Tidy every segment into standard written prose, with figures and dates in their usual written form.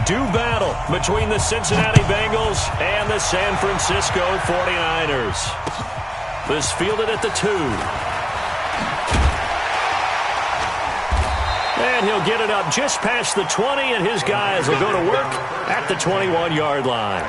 do battle between the Cincinnati Bengals and the San Francisco 49ers. This fielded at the 2. And he'll get it up just past the 20, and his guys will go to work at the 21-yard line.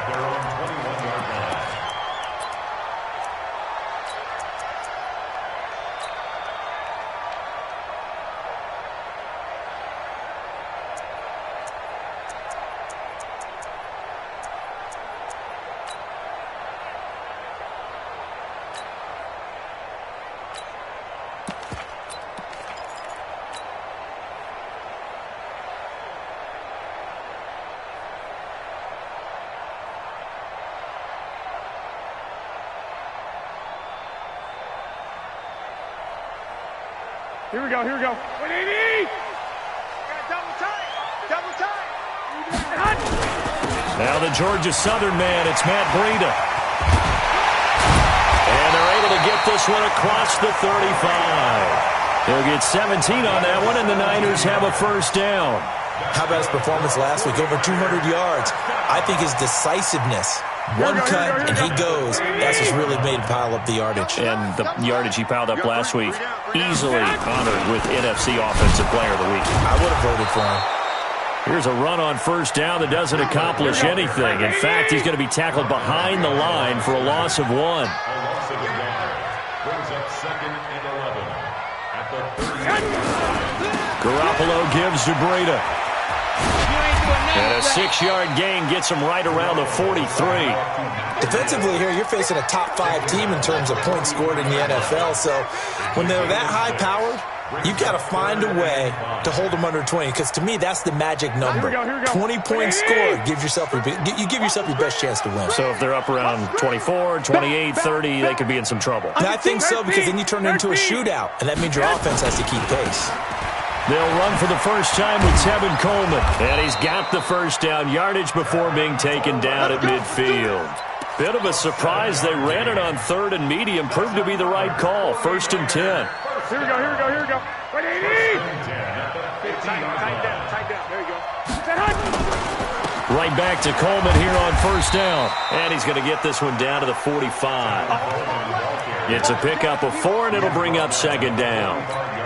Here we go, here we go. 180! Double tight! Double tight! Now the Georgia Southern man, it's Matt Breida. And they're able to get this one across the 35. They'll get 17 on that one, and the Niners have a first down. How about his performance last week? Over 200 yards. I think his decisiveness. One cut, and he goes. That's what's really made him pile up the yardage. And the yardage he piled up last week, easily honored with NFC Offensive Player of the Week. I would have voted for him. Here's a run on first down that doesn't accomplish anything. In fact, he's going to be tackled behind the line for a loss of 1. Garoppolo gives to Breida. And a 6-yard gain gets him right around the 43. Defensively here, you're facing a top-5 team in terms of points scored in the NFL. So when they're that high-powered, you've got to find a way to hold them under 20. Because to me, that's the magic number. 20 points scored, you give yourself your best chance to win. So if they're up around 24, 28, 30, they could be in some trouble. And I think so, because then you turn it into a shootout, and that means your offense has to keep pace. They'll run for the first time with Tevin Coleman. And he's got the first down yardage before being taken down at midfield. Bit of a surprise. They ran it on 3rd and medium. Proved to be the right call. 1st and 10. Here we go, here we go, here we go. 180! Tight down, there you go. Right back to Coleman here on first down. And he's going to get this one down to the 45. It's a pickup of 4, and it'll bring up 2nd down.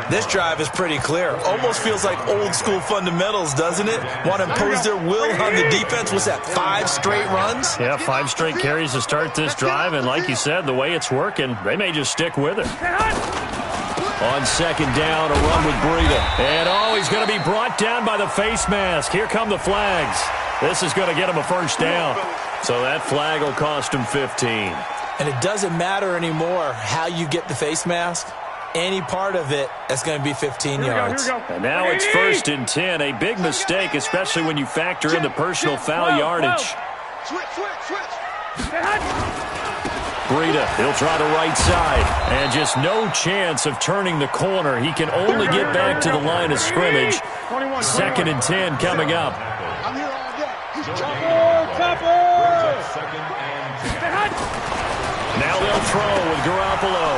This drive is pretty clear. Almost feels like old-school fundamentals, doesn't it? Want to impose their will on the defense. What's that, 5 straight runs? Yeah, 5 straight carries to start this drive. And like you said, the way it's working, they may just stick with it. On 2nd down, a run with Breida. And, he's going to be brought down by the face mask. Here come the flags. This is going to get him a first down. So that flag will cost him 15. And it doesn't matter anymore how you get the face mask. Any part of it, that's going to be 15 yards. And now it's 1st and 10. A big mistake, especially when you factor in the personal foul yardage. Breida, he'll try the right side. And just no chance of turning the corner. He can only get back to the line of scrimmage. 2nd and 10 coming up. Now they'll throw with Garoppolo.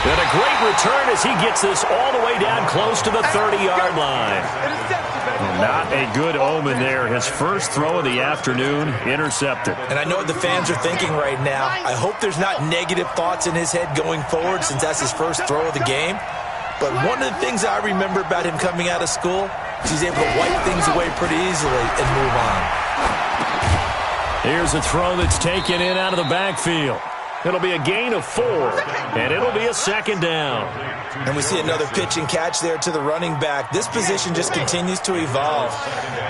And a great return as he gets this all the way down close to the 30-yard line. Not a good omen there. His first throw of the afternoon, intercepted. And I know what the fans are thinking right now. I hope there's not negative thoughts in his head going forward since that's his first throw of the game. But one of the things I remember about him coming out of school is he's able to wipe things away pretty easily and move on. Here's a throw that's taken in out of the backfield. It'll be a gain of 4, and it'll be a 2nd down. And we see another pitch and catch there to the running back. This position just continues to evolve.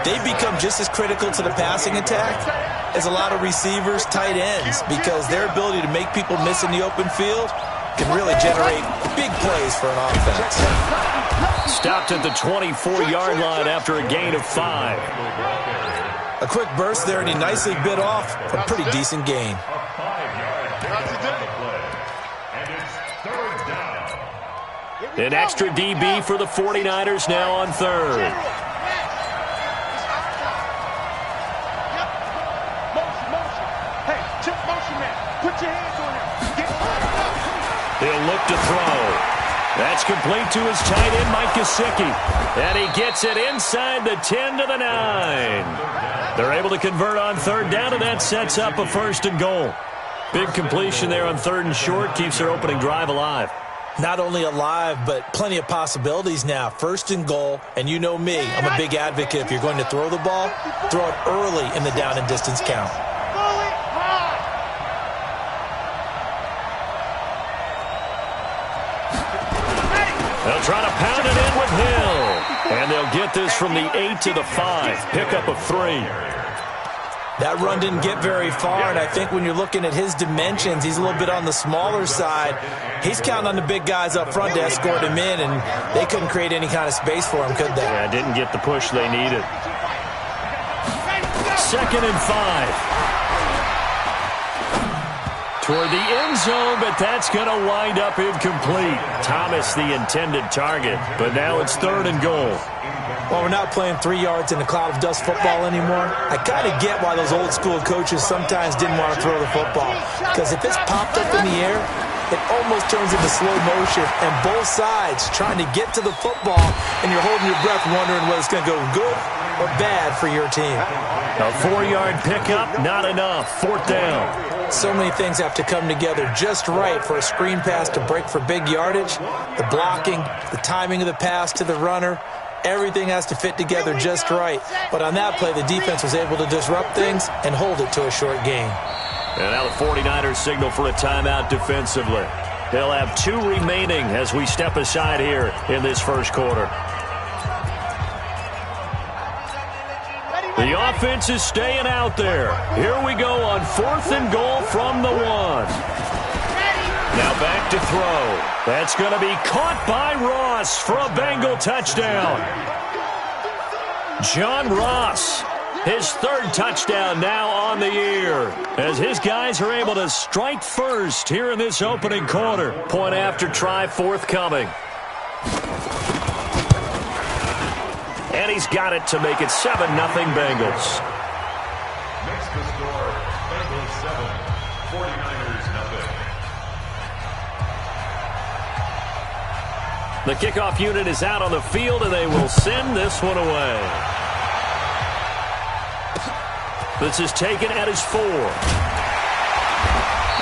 They become just as critical to the passing attack as a lot of receivers, tight ends, because their ability to make people miss in the open field can really generate big plays for an offense. Stopped at the 24-yard line after a gain of 5. A quick burst there, and he nicely bit off a pretty decent gain. An extra DB for the 49ers now on 3rd. They'll look to throw. That's complete to his tight end, Mike Gesicki. And he gets it inside the 10 to the 9. They're able to convert on third down, and that sets up a 1st and goal. Big completion there on 3rd and short, keeps their opening drive alive. Not only alive, but plenty of possibilities now. 1st and goal, and you know me, I'm a big advocate. If you're going to throw the ball, throw it early in the down and distance count. They'll try to pound it in with Hill. And they'll get this from the 8 to the 5. Pickup of 3. That run didn't get very far, and I think when you're looking at his dimensions, he's a little bit on the smaller side. He's counting on the big guys up front to escort him in, and they couldn't create any kind of space for him, could they? Yeah, didn't get the push they needed. 2nd and 5. Toward the end zone, but that's going to wind up incomplete. Thomas the intended target, but now it's 3rd and goal. Well, we're not playing 3 yards in a cloud of dust football anymore. I kind of get why those old school coaches sometimes didn't want to throw the football. Because if it's popped up in the air, it almost turns into slow motion. And both sides trying to get to the football, and you're holding your breath wondering whether it's going to go good or bad for your team. A 4-yard pickup, not enough. 4th down. So many things have to come together just right for a screen pass to break for big yardage. The blocking, the timing of the pass to the runner. Everything has to fit together just right. But on that play, the defense was able to disrupt things and hold it to a short gain. And now the 49ers signal for a timeout defensively. They'll have 2 remaining as we step aside here in this first quarter. The offense is staying out there. Here we go on 4th and goal from the 1. Now back to throw. That's going to be caught by Ross for a Bengal touchdown. John Ross, his 3rd touchdown now on the year, as his guys are able to strike first here in this opening quarter. Point after try forthcoming. And he's got it to make it 7-0 Bengals. Next to score, Bengals 7, 49ers 0. The kickoff unit is out on the field, and they will send this one away. This is taken at his 4.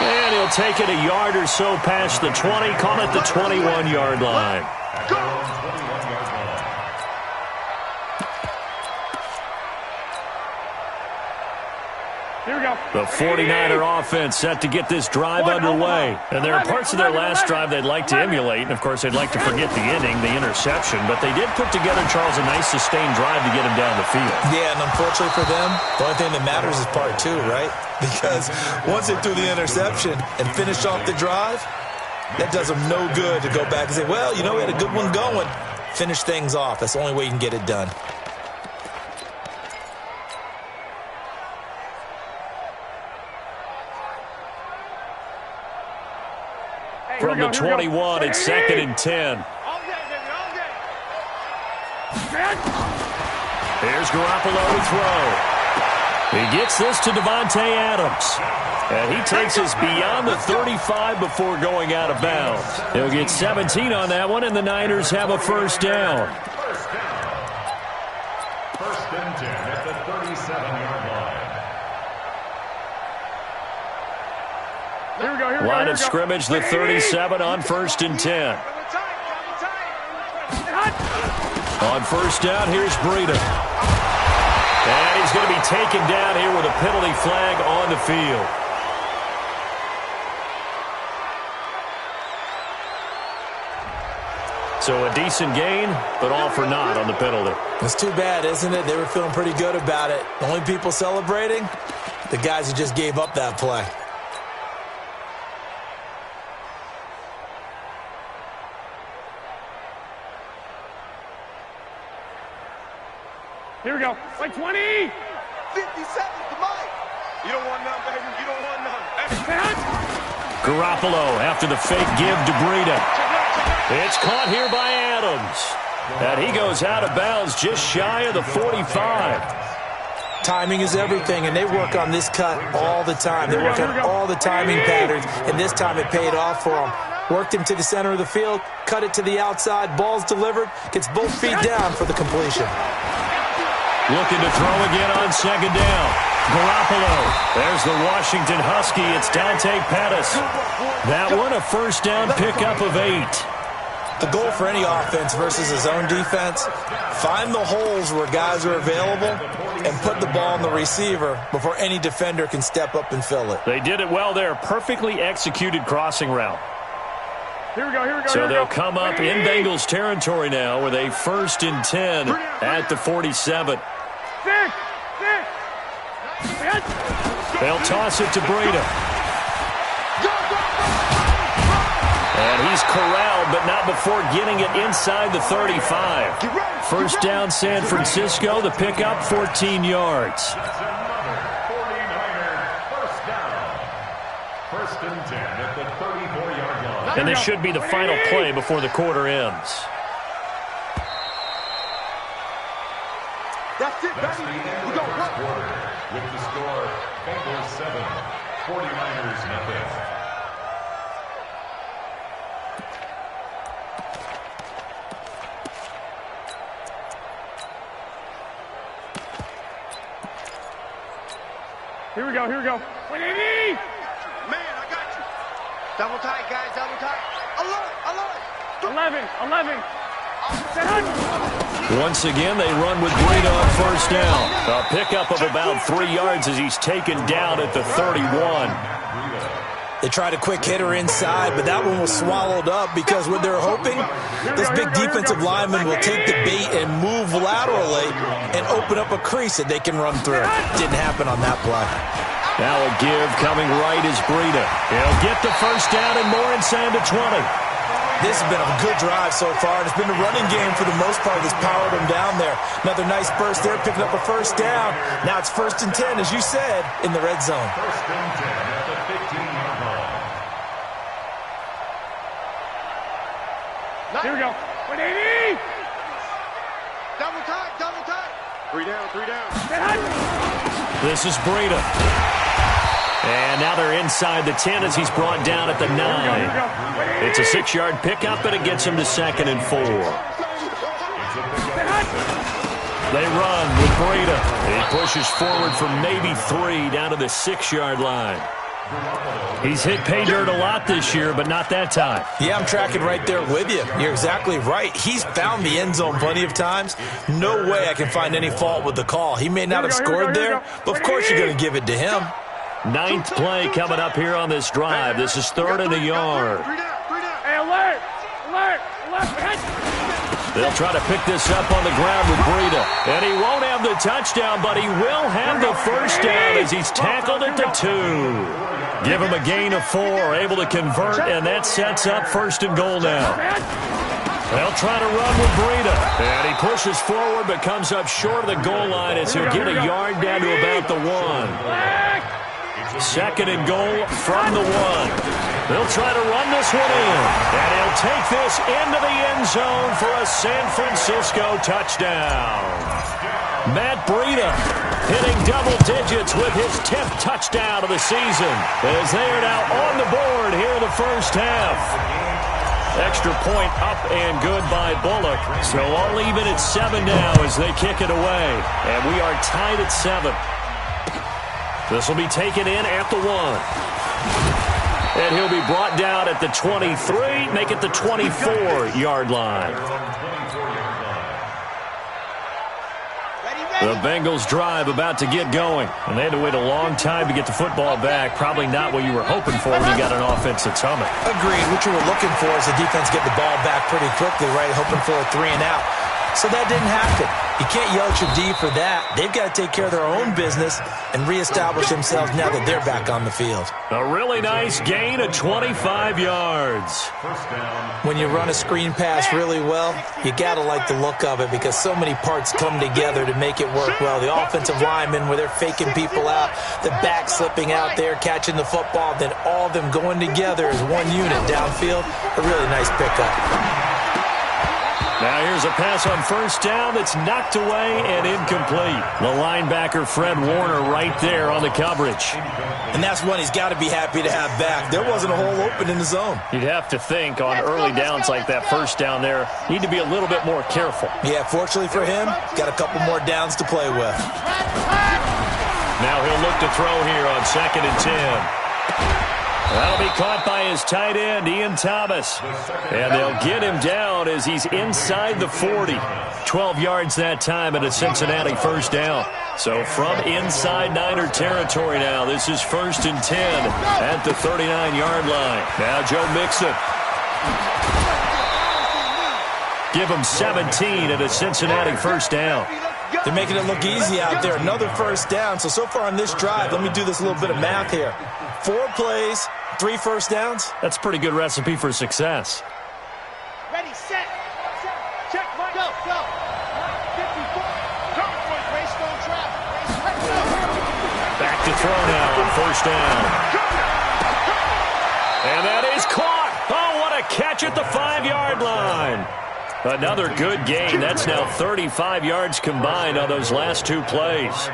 And he'll take it a yard or so past the 20, call it the 21-yard line. The 49er offense set to get this drive underway. And there are parts of their last drive they'd like to emulate. And, of course, they'd like to forget the inning, the interception. But they did put together, Charles, a nice sustained drive to get him down the field. Yeah, and unfortunately for them, the only thing that matters is part 2, right? Because once they threw the interception and finished off the drive, that does them no good to go back and say, well, you know, we had a good one going. Finish things off. That's the only way you can get it done. From the 21, it's 2nd and 10. Here's Garoppolo to throw. He gets this to Davante Adams. And he takes us beyond the 35 before going out of bounds. He'll get 17 on that one, and the Niners have a 1st down. 1st and 10 at the 37-yard line. Line of scrimmage, the 37 on 1st and 10. On 1st down, here's Breida. And he's going to be taken down here with a penalty flag on the field. So a decent gain, but all for naught on the penalty. It's too bad, isn't it? They were feeling pretty good about it. The only people celebrating, the guys who just gave up that play. Here we go. Like 20. 50 seconds to Mike. You don't want none, baby. You don't want none. Garoppolo after the fake give to Breida. It's caught here by Adams. And he goes out of bounds just shy of the 45. Timing is everything, and they work on this cut all the time. They work on all the timing patterns, and this time it paid off for them. Worked him to the center of the field, cut it to the outside, ball's delivered, gets both feet down for the completion. Looking to throw again on second down. Garoppolo. There's the Washington Husky. It's Dante Pettis. That one a first down pickup of 8. The goal for any offense versus a zone defense, find the holes where guys are available and put the ball on the receiver before any defender can step up and fill it. They did it well there. Perfectly executed crossing route. Here we go, here we go. So they'll come up in Bengals territory now with a 1st and 10 at the 47. They'll toss it to Breida. And he's corralled, but not before getting it inside the 35. First down, San Francisco. The pickup, 14 yards. 1st and 10 at the 34-yard line. And this should be the final play before the quarter ends. That's it, That's the baby. end We of the go, first go. quarter with the score Bengals 7, 49ers nothing. Here we go, here we go. 180! Man, I got you. Double tight, guys, double tight. Alert, 11. Once again, they run with Breida on first down. A pickup of about 3 yards as he's taken down at the 31. They tried a quick hitter inside, but that one was swallowed up because what they're hoping, this big defensive lineman will take the bait and move laterally and open up a crease that they can run through. Didn't happen on that play. Now a give coming right is Breida. He'll get the first down and more inside the 20. This has been a good drive so far, and it's been the running game for the most part that's powered them down there. Another nice burst there, picking up a first down. Now it's 1st and 10, as you said, in the red zone. 1st and 10 at the 15-yard line. Here we go. 180! double tight, double tight. 3 down. This is Breida. And now they're inside the 10 as he's brought down at the 9. It's a 6-yard pickup, and it gets him to 2nd and 4. They run with Breida. He pushes forward for maybe 3 down to the 6-yard line. He's hit pay dirt a lot this year, but not that time. Yeah, I'm tracking right there with you. You're exactly right. He's found the end zone plenty of times. No way I can find any fault with the call. He may not have scored there, but of course you're going to give it to him. 9th play coming up here on this drive. This is 3rd and a yard. 3 down. Hey, alert! They'll try to pick this up on the ground with Breida. And he won't have the touchdown, but he will have the first down as he's tackled at the 2. Give him a gain of 4, able to convert, and that sets up 1st and goal now. They'll try to run with Breida. And he pushes forward but comes up short of the goal line as he'll get a yard down to about the 1. 2nd and goal from the 1. They'll try to run this one in. And he'll take this into the end zone for a San Francisco touchdown. Matt Breida hitting double digits with his 10th touchdown of the season as they are now on the board here in the first half. Extra point up and good by Bullock. So all even at 7 now as they kick it away. And we are tied at 7. This will be taken in at the 1. And he'll be brought down at the 23, make it the 24-yard line. The Bengals drive about to get going. And they had to wait a long time to get the football back. Probably not what you were hoping for when you got an offense that's humming. Agreed. What you were looking for is the defense get the ball back pretty quickly, right? Hoping for a 3 and out. So that didn't happen. You can't yell at your D for that. They've got to take care of their own business and reestablish themselves now that they're back on the field. A really nice gain of 25 yards. When you run a screen pass really well, you got to like the look of it because so many parts come together to make it work well. The offensive linemen, where they're faking people out, the back slipping out there, catching the football, then all of them going together as one unit downfield. A really nice pickup. Now here's a pass on first down that's knocked away and incomplete. The linebacker, Fred Warner, right there on the coverage. And that's one he's got to be happy to have back. There wasn't a hole open in the zone. You'd have to think on early downs like that first down there, need to be a little bit more careful. Yeah, fortunately for him, got a couple more downs to play with. Now he'll look to throw here on 2nd and 10. That'll be caught by his tight end, Ian Thomas. And they'll get him down as he's inside the 40. 12 yards that time at a Cincinnati first down. So from inside Niner territory now, this is 1st and 10 at the 39-yard line. Now Joe Mixon. Give him 17 at a Cincinnati first down. They're making it look easy out there. Another first down. So far on this drive, let me do this little bit of math here. 4 plays, 3 first downs. That's a pretty good recipe for success. Ready, set. Check, Mike. Go. 54. Race, don't trap. Back to throw now on first down. And that is caught. Oh, what a catch at the 5-yard line. Another good gain. That's now 35 yards combined on those last 2 plays.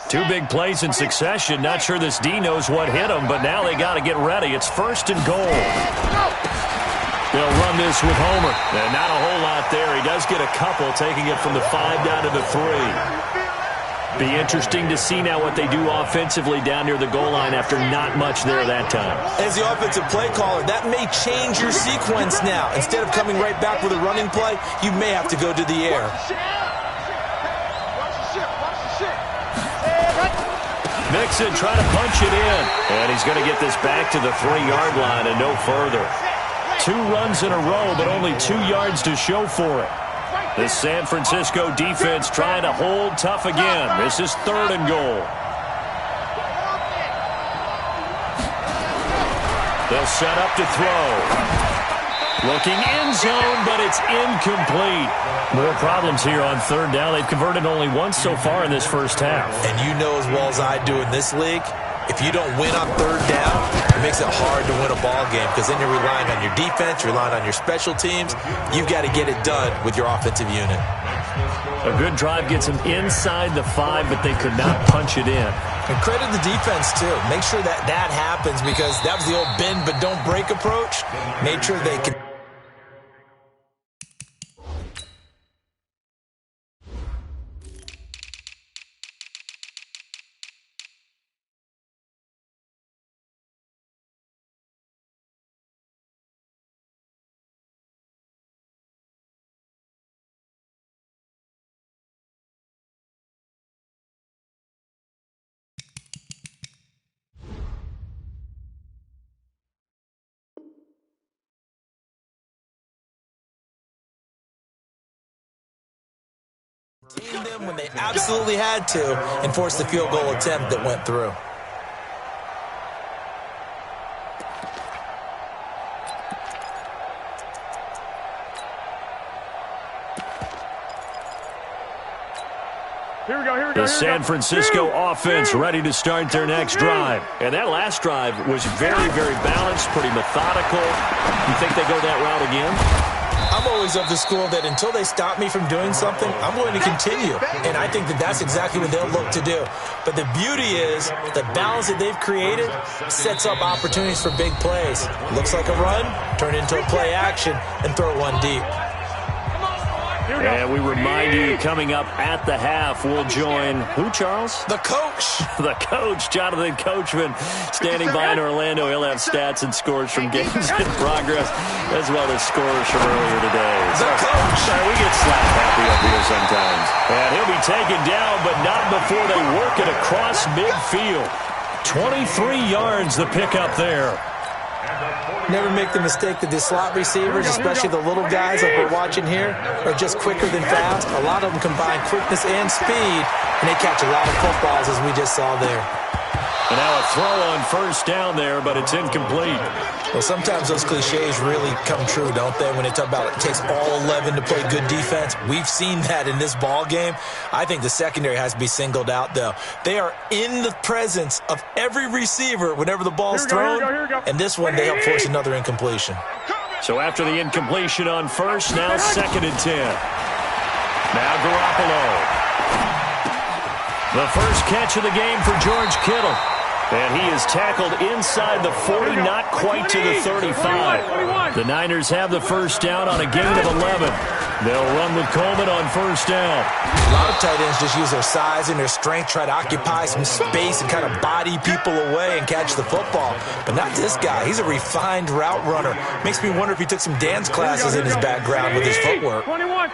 Two big plays in succession. Not sure this D knows what hit him, but now they got to get ready. It's 1st and goal. They'll run this with Homer. And not a whole lot there. He does get a couple, taking it from the 5 down to the 3. Be interesting to see now what they do offensively down near the goal line after not much there that time. As the offensive play caller, that may change your sequence now. Instead of coming right back with a running play, you may have to go to the air. Mixon trying to punch it in. And he's going to get this back to the 3-yard line and no further. 2 runs in a row, but only 2 yards to show for it. The San Francisco defense trying to hold tough again. This is 3rd and goal. They'll set up to throw. Looking end zone, but it's incomplete. More problems here on 3rd down. They've converted only once so far in this first half. And you know as well as I do in this league, if you don't win on 3rd down, it makes it hard to win a ball game because then you're relying on your defense, you're relying on your special teams. You've got to get it done with your offensive unit. A good drive gets them inside the 5, but they could not punch it in. And credit the defense, too. Make sure that happens because that was the old bend but don't break approach. Made sure they could. Them when they absolutely had to and forced the field goal attempt that went through. Here we go. The San Francisco offense ready to start their next drive. And that last drive was very, very balanced, pretty methodical. You think they go that route again? I'm always of the school that until they stop me from doing something, I'm going to continue. And I think that that's exactly what they'll look to do. But the beauty is the balance that they've created sets up opportunities for big plays. Looks like a run, turn into a play action, and throw one deep. And we remind you, coming up at the half, we'll join who, Charles? The coach. The coach, Jonathan Coachman, standing by in Orlando. He'll have stats and scores from games in progress, as well as scores from earlier today. The coach. Sorry, we get slap happy up here sometimes. And he'll be taken down, but not before they work it across midfield. 23 yards the pickup there. Never make the mistake that the slot receivers, especially the little guys like we're watching here, are just quicker than fast. A lot of them combine quickness and speed, and they catch a lot of footballs as we just saw there. And now a throw on first down there, but it's incomplete. Well, sometimes those cliches really come true, don't they? When they talk about it takes all 11 to play good defense. We've seen that in this ball game. I think the secondary has to be singled out, though. They are in the presence of every receiver whenever the ball's thrown. And this one, they help force another incompletion. So after the incompletion on first, now 2nd and 10. Now Garoppolo. The first catch of the game for George Kittle. And he is tackled inside the 40, not quite to the 35. The Niners have the first down on a gain of 11. They'll run with Coleman on first down. A lot of tight ends just use their size and their strength, try to occupy some space and kind of body people away and catch the football. But not this guy. He's a refined route runner. Makes me wonder if he took some dance classes in his background with his footwork. 21.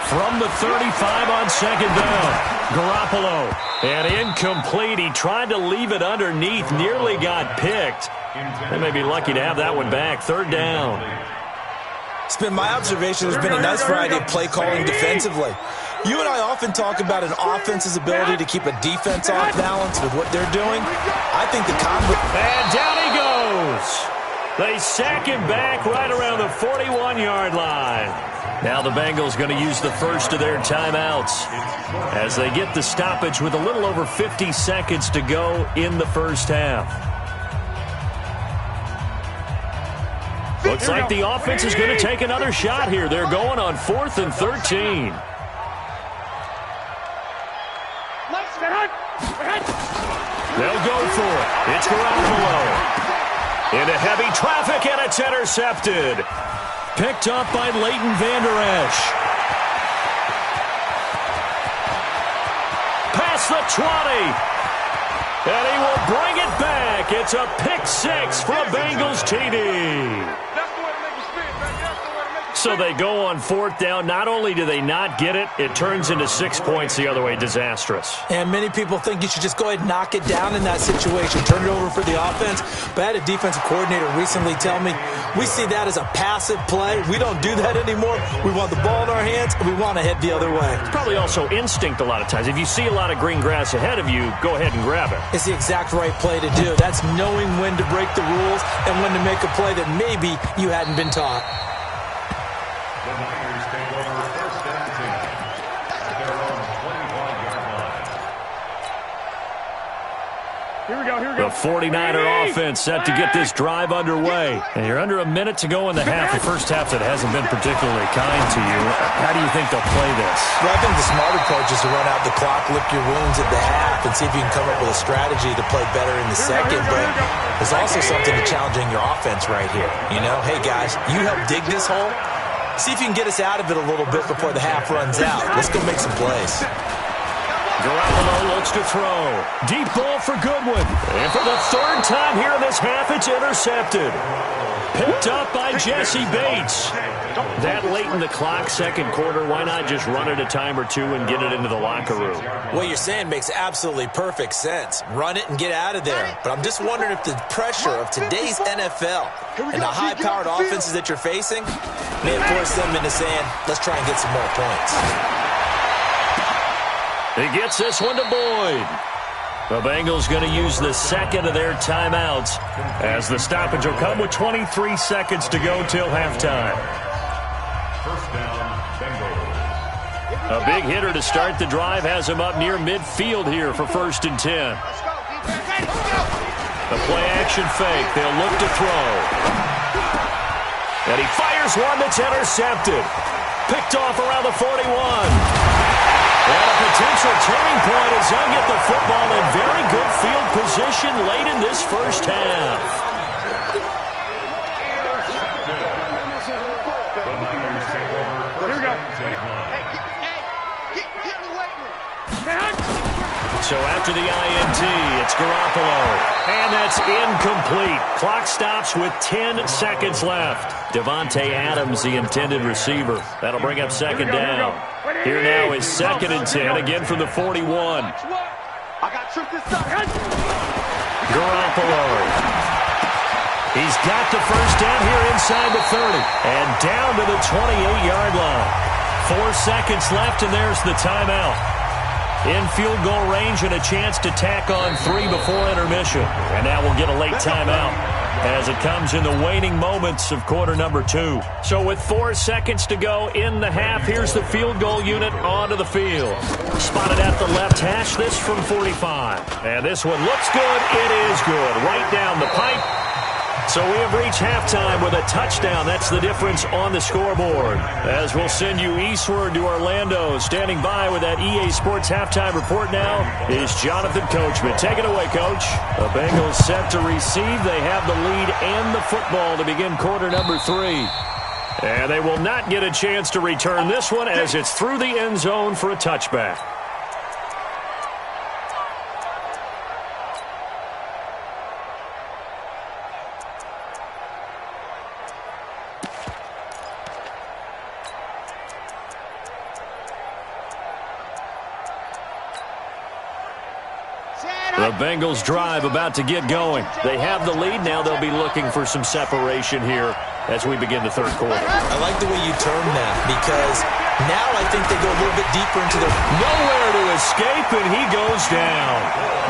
From the 35 on 2nd down, Garoppolo. And incomplete. He tried to leave it underneath, nearly got picked. They may be lucky to have that one back. 3rd down. It's been my observation there's been a nice variety of play calling defensively. You and I often talk about an offense's ability to keep a defense off balance with what they're doing. I think the combo... And down he goes. They sack him back right around the 41-yard line. Now the Bengals going to use the first of their timeouts as they get the stoppage with a little over 50 seconds to go in the first half. Looks like the offense is going to take another shot here. They're going on 4th and 13. They'll go for it. It's Garoppolo. Into heavy traffic, and it's intercepted. Picked up by Leighton Vander Esch. Past the 20. And he will bring it back. It's a pick 6 for a Bengals TD. So they go on 4th down. Not only do they not get it, it turns into 6 points the other way. Disastrous. And many people think you should just go ahead and knock it down in that situation. Turn it over for the offense. But I had a defensive coordinator recently tell me, we see that as a passive play. We don't do that anymore. We want the ball in our hands, and we want to head the other way. It's probably also instinct a lot of times. If you see a lot of green grass ahead of you, go ahead and grab it. It's the exact right play to do. That's knowing when to break the rules and when to make a play that maybe you hadn't been taught. The Niners take over 1st and 10 at their own 21-yard line. Here we go. The 49er offense set to get this drive underway. And you're under a minute to go in the half. The first half that hasn't been particularly kind to you. How do you think they'll play this? Well, I think the smart approach is to run out the clock, lick your wounds at the half, and see if you can come up with a strategy to play better in the second. But there's also something to challenging your offense right here. You know, hey, guys, you help dig this hole. See if you can get us out of it a little bit before the half runs out. Let's go make some plays. Garoppolo looks to throw. Deep ball for Goodwin. And for the 3rd time here in this half, it's intercepted. Picked up by Jesse Bates. That late in the clock, 2nd quarter, why not just run it a time or two and get it into the locker room? What you're saying makes absolutely perfect sense. Run it and get out of there. But I'm just wondering if the pressure of today's NFL and the high-powered offenses that you're facing may have forced them into saying, let's try and get some more points. He gets this one to Boyd. The Bengals going to use the 2nd of their timeouts as the stoppage will come with 23 seconds to go till halftime. 1st down, Bengals. A big hitter to start the drive has him up near midfield here for 1st and 10. The play action fake. They'll look to throw. And he fires one that's intercepted. Picked off around the 41. And a potential turning point as they'll get the football in very good field position late in this first half. Here we go. So after the INT, it's Garoppolo. And that's incomplete. Clock stops with 10 seconds left. Davante Adams, the intended receiver. That'll bring up 2nd down. Here now is 2nd and 10, again from the 41. Garoppolo. He's got the first down here inside the 30. And down to the 28-yard line. 4 seconds left, and there's the timeout. in field goal range and a chance to tack on 3 before intermission. And now we'll get a late timeout as it comes in the waning moments of quarter number 2. So with 4 seconds to go in the half, here's the field goal unit onto the field. Spotted at the left hash, this from 45. And this one looks good. It is good. Right down the pipe. So we have reached halftime with a touchdown. That's the difference on the scoreboard. As we'll send you eastward to Orlando. Standing by with that EA Sports halftime report now is Jonathan Coachman. Take it away, Coach. The Bengals set to receive. They have the lead and the football to begin quarter number 3. And they will not get a chance to return this one as it's through the end zone for a touchback. The Bengals drive about to get going. They have the lead. Now they'll be looking for some separation here as we begin the third quarter. I like the way you term that because now I think they go a little bit deeper into the... Nowhere to escape, and he goes down.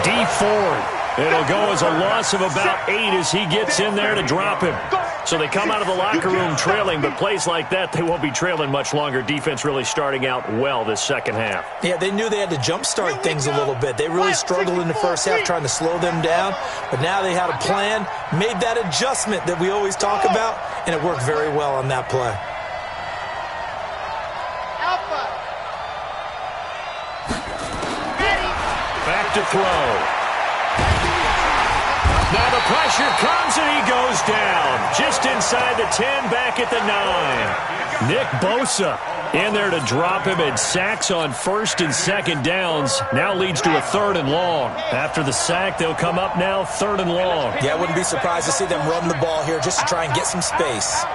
Deep forward. It'll go as a loss of about 8 as he gets in there to drop him. So they come out of the locker room trailing, but plays like that, they won't be trailing much longer. Defense really starting out well this second half. Yeah, they knew they had to jumpstart things a little bit. They really struggled in the first half trying to slow them down, but now they had a plan, made that adjustment that we always talk about, and it worked very well on that play. Back to throw. Now the pressure comes and he goes down. Just inside the 10, back at the 9. Nick Bosa in there to drop him, and sacks on first and second downs. Now leads to a 3rd and long. After the sack, they'll come up now 3rd and long. Yeah, I wouldn't be surprised to see them run the ball here just to try and get some space.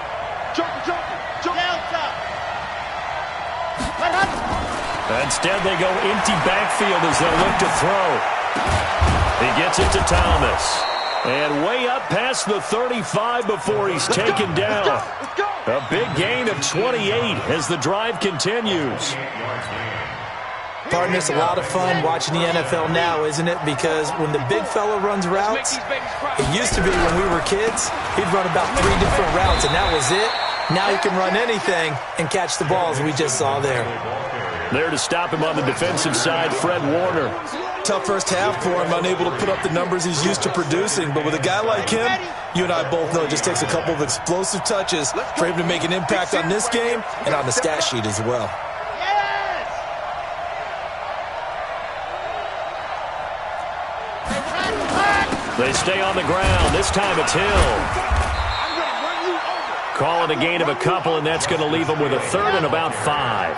Instead, they go empty backfield as they'll look to throw. He gets it to Thomas. And way up past the 35 before he's taken down. A big gain of 28 as the drive continues. Partner, it's a lot of fun watching the NFL now, isn't it? Because when the big fella runs routes, it used to be when we were kids, he'd run about 3 different routes, and that was it. Now he can run anything and catch the balls we just saw there. There to stop him on the defensive side, Fred Warner. Tough first half for him, unable to put up the numbers he's used to producing. But with a guy like him, you and I both know it just takes a couple of explosive touches for him to make an impact on this game and on the stat sheet as well. They stay on the ground. This time it's Hill. Call it a gain of a couple, and that's going to leave them with a 3rd and about 5.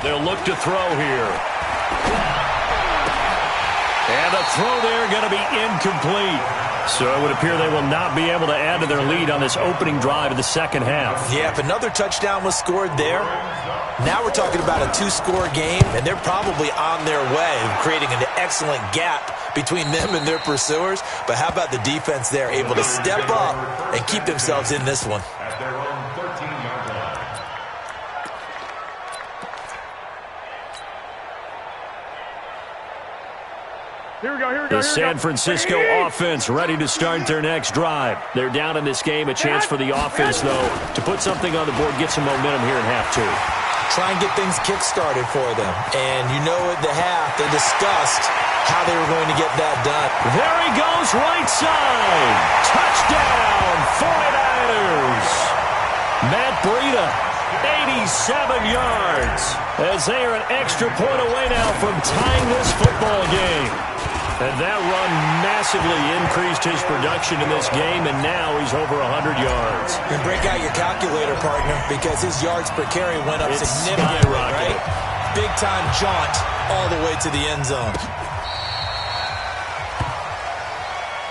They'll look to throw here. And a throw there going to be incomplete. So it would appear they will not be able to add to their lead on this opening drive of the second half. Yeah, if another touchdown was scored there, now we're talking about a 2-score game, and they're probably on their way, creating an excellent gap between them and their pursuers. But how about the defense there, able to step up and keep themselves in this one? At their own 13-yard line. Here we go, here we go. The San Francisco offense ready to start their next drive. They're down in this game. A chance for the offense, though, to put something on the board, get some momentum here in half 2. Try and get things kick-started for them. And you know at the half, they discussed how they were going to get that done. There he goes, right side. Touchdown, 49ers. Matt Breida, 87 yards, as they are an extra point away now from tying this football game. And that run massively increased his production in this game, and now he's over 100 yards. And break out your calculator, partner, because his yards per carry went up significantly, right? Big-time jaunt all the way to the end zone.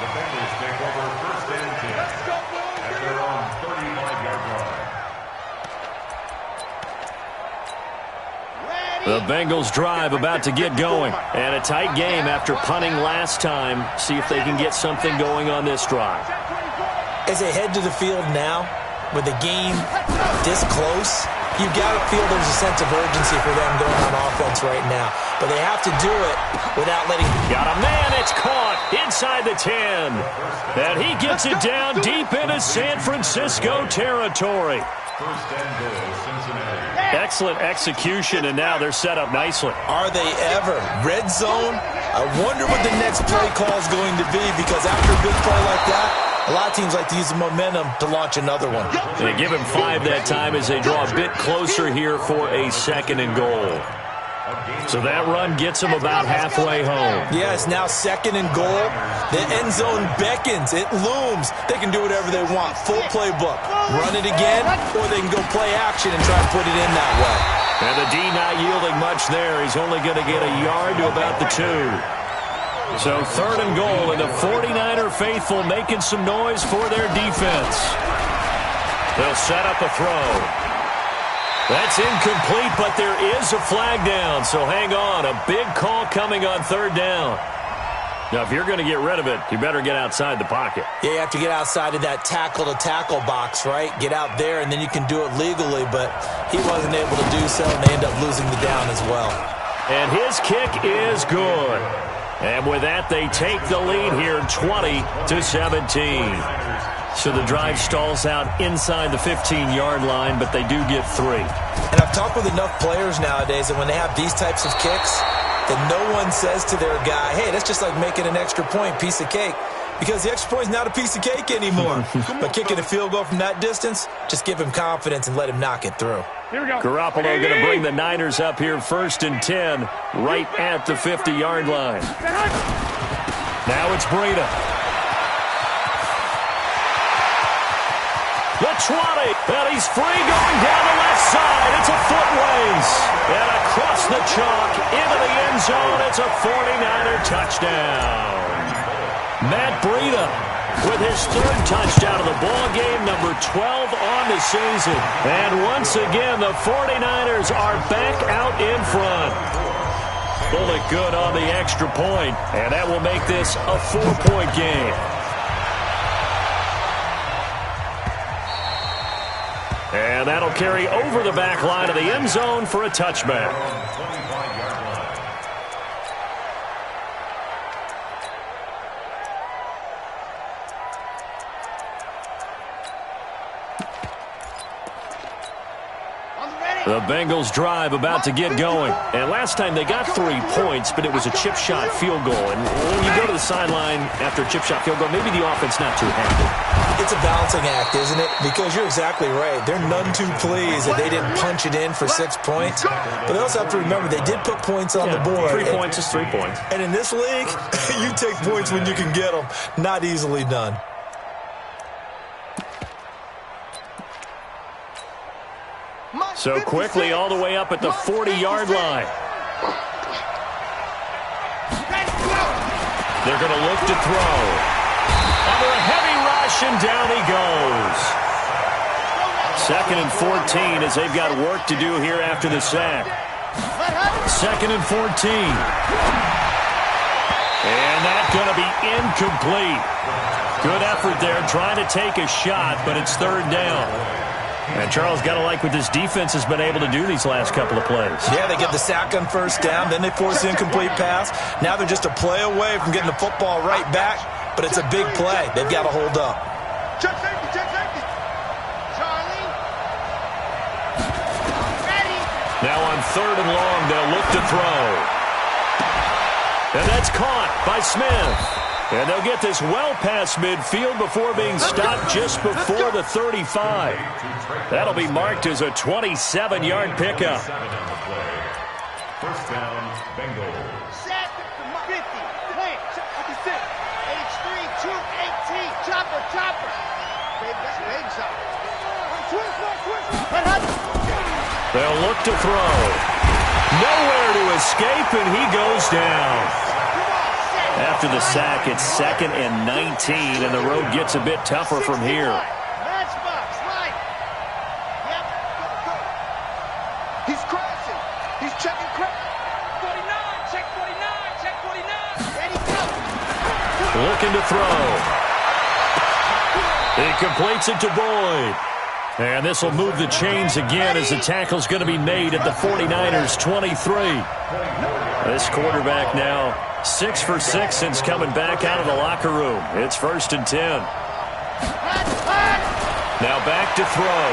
The Bengals take over 1st and 10 at their own 35-yard line. The Bengals drive about to get going. And a tight game after punting last time. See if they can get something going on this drive. As they head to the field now, with the game this close, you've got to feel there's a sense of urgency for them going on offense right now. But they have to do it without letting... Got a man, it's caught inside the 10. And he gets it down deep into San Francisco territory. First and goal, Cincinnati. Excellent execution, and now they're set up nicely. Are they ever? Red zone? I wonder what the next play call is going to be, because after a big play like that, a lot of teams like to use the momentum to launch another one. They give him 5 that time as they draw a bit closer here for a 2nd and goal. So that run gets them about halfway home. Yeah, it's now 2nd and goal. The end zone beckons. It looms. They can do whatever they want. Full playbook. Run it again, or they can go play action and try to put it in that way. And the D not yielding much there. He's only going to get a yard to about the 2. So 3rd and goal, and the 49er faithful making some noise for their defense. They'll set up a throw. That's incomplete, but there is a flag down, so hang on. A big call coming on 3rd down. Now, if you're going to get rid of it, you better get outside the pocket. Yeah, you have to get outside of that tackle-to-tackle box, right? Get out there, and then you can do it legally, but he wasn't able to do so, and they end up losing the down as well. And his kick is good. And with that, they take the lead here, 20-17. So the drive stalls out inside the 15-yard line, but they do get 3. And I've talked with enough players nowadays that when they have these types of kicks, that no one says to their guy, hey, that's just like making an extra point, piece of cake. Because the extra point is not a piece of cake anymore. But kicking a field goal from that distance, just give him confidence and let him knock it through. Here we go. Garoppolo going to bring the Niners up here 1st and 10, right at the 50-yard line. Now it's Breida. The 20, and he's free going down the left side. It's a foot race. And across the chalk into the end zone, it's a 49er touchdown. Matt Breida with his 3rd touchdown of the ball game, number 12 on the season. And once again, the 49ers are back out in front. Pull it good on the extra point, and that will make this a 4-point game. And that'll carry over the back line of the end zone for a touchback. The Bengals drive about to get going. And last time they got 3 points, but it was a chip shot field goal. And when you go to the sideline after a chip shot field goal, maybe the offense not too happy. It's a balancing act, isn't it? Because you're exactly right. They're none too pleased that they didn't punch it in for 6 points. But they also have to remember they did put points on the board. 3 points is 3 points. And in this league, you take points when you can get them. Not easily done. So quickly all the way up at the 40-yard line. They're going to look to throw. Under a heavy rush, and down he goes. 2nd and 14 as they've got work to do here after the sack. 2nd and 14. And that's going to be incomplete. Good effort there trying to take a shot, but it's 3rd down. And Charles, got to like what this defense has been able to do these last couple of plays. Yeah, they get the sack on 1st down, then they force the incomplete pass. Now they're just a play away from getting the football right back, but it's a big play. They've got to hold up. Check safety, check safety. Charlie. Ready. Now on 3rd and long, they'll look to throw. And that's caught by Smith. And they'll get this well past midfield before being stopped just before the 35. That'll be marked as a 27-yard pickup. 1st down, Bengals. Set. 50. Plant. 56. H3. 218. Chopper. Chopper. Baby, that's a baby chopper. Twist. They'll look to throw. Nowhere to escape, and he goes down. After the sack, it's 2nd and 19, and the road gets a bit tougher from here. Matchbox, right. Yep. Go. He's crashing. He's checking crash. looking to throw. He completes it to Boyd. And this will move the chains again as the tackle's going to be made at the 49ers 23. This quarterback now 6 for 6 since coming back out of the locker room. It's 1st and 10. Now back to throw.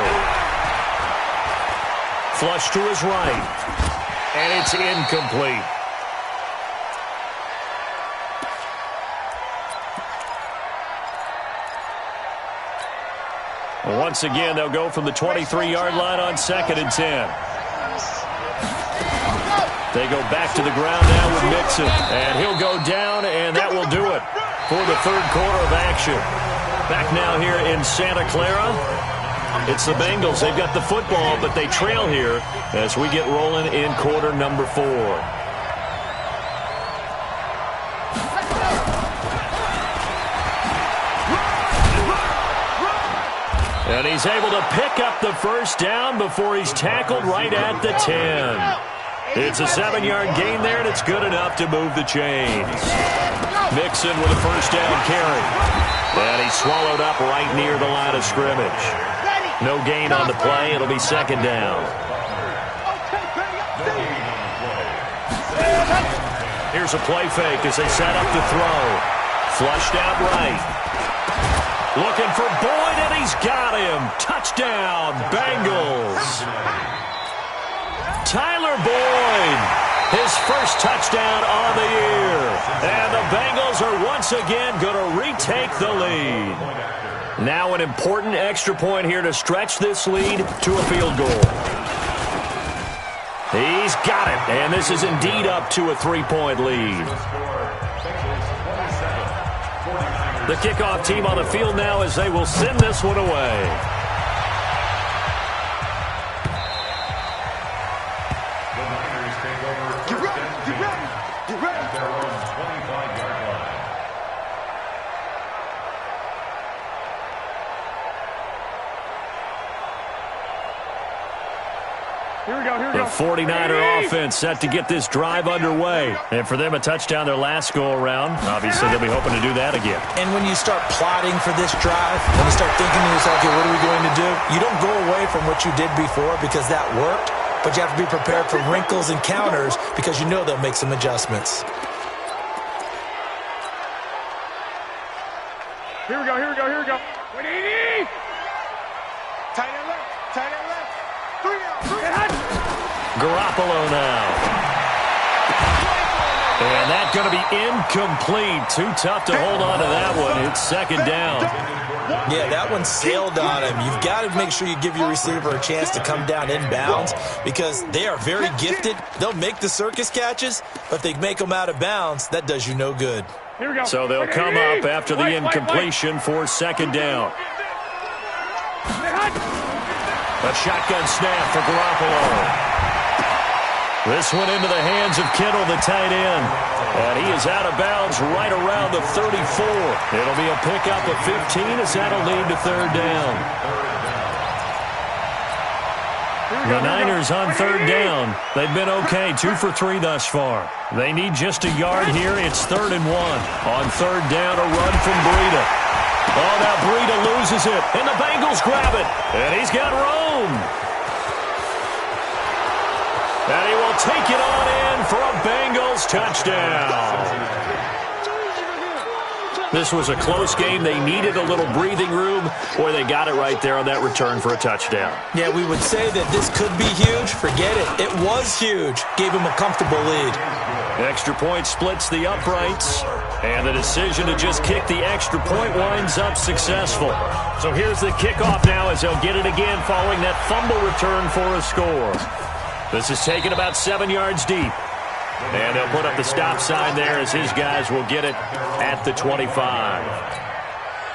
Flush to his right. And it's incomplete. Once again, they'll go from the 23-yard line on 2nd and 10. They go back to the ground now with Mixon. And he'll go down, and that will do it for the 3rd quarter of action. Back now here in Santa Clara. It's the Bengals. They've got the football, but they trail here as we get rolling in quarter number 4. And he's able to pick up the 1st down before he's tackled right at the 10. It's a 7-yard gain there, and it's good enough to move the chains. Mixon with a 1st down carry. And he's swallowed up right near the line of scrimmage. No gain on the play. It'll be 2nd down. Here's a play fake as they set up to throw. Flushed out right. Looking for Boyd, and he's got him. Touchdown, Bengals. Tyler Boyd, his 1st touchdown on the year. And the Bengals are once again going to retake the lead. Now an important extra point here to stretch this lead to a field goal. He's got it, and this is indeed up to a 3-point lead. The kickoff team on the field now as they will send this one away. The Niners take over 1st and 10 at their own 25-yard line. Here we go, here we go. The 49er offense set to get this drive underway. And for them, a touchdown their last go-around. Obviously, they'll be hoping to do that again. And when you start plotting for this drive, when you start thinking to yourself, okay, what are we going to do? You don't go away from what you did before because that worked, but you have to be prepared for wrinkles and counters because you know they'll make some adjustments. Here we go, here we go, here we go. 180! Tight end left, tight end left. 3 out, 3 out. Garoppolo now. And that's going to be incomplete. Too tough to hold on to that one. It's 2nd down. Yeah, that one sailed on him. You've got to make sure you give your receiver a chance to come down inbounds because they are very gifted. They'll make the circus catches, but if they make them out of bounds, that does you no good. Here we go. So they'll come up after the incompletion for 2nd down. A shotgun snap for Garoppolo. This one into the hands of Kittle, the tight end. And he is out of bounds right around the 34. It'll be a pickup of 15 as that'll lead to 3rd down. The Niners on 3rd down. They've been okay, 2 for 3 thus far. They need just a yard here. It's 3rd and 1. On 3rd down, a run from Breida. Oh, now Breida loses it, and the Bengals grab it. And he's got room. And he will take it on in for a Bengals touchdown. This was a close game. They needed a little breathing room, or they got it right there on that return for a touchdown. Yeah, we would say that this could be huge. Forget it. It was huge. Gave him a comfortable lead. Extra point splits the uprights, and the decision to just kick the extra point winds up successful. So here's the kickoff now as they'll get it again following that fumble return for a score. This is taken about 7 yards deep. And they'll put up the stop sign there as his guys will get it at the 25.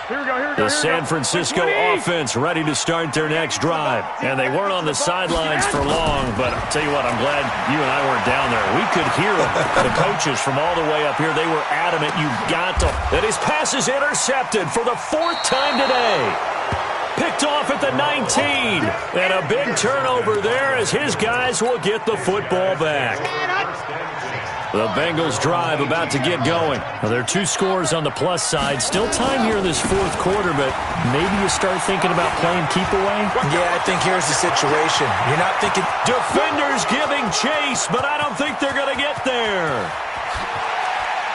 Here we go, here we go, The San Francisco offense ready to start their next drive. And they weren't on the sidelines for long, but I'll tell you what, I'm glad you and I weren't down there. We could hear them. The coaches from all the way up here, they were adamant, you've got to. And his pass is intercepted for the 4th time today. Picked off at the 19. And a big turnover there as his guys will get the football back. The Bengals drive about to get going. Well, there are 2 scores on the plus side. Still time here in this 4th quarter, but maybe you start thinking about playing keep away? Yeah, I think here's the situation. You're not thinking... Defenders giving chase, but I don't think they're going to get there.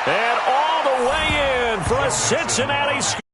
And all the way in for a Cincinnati score.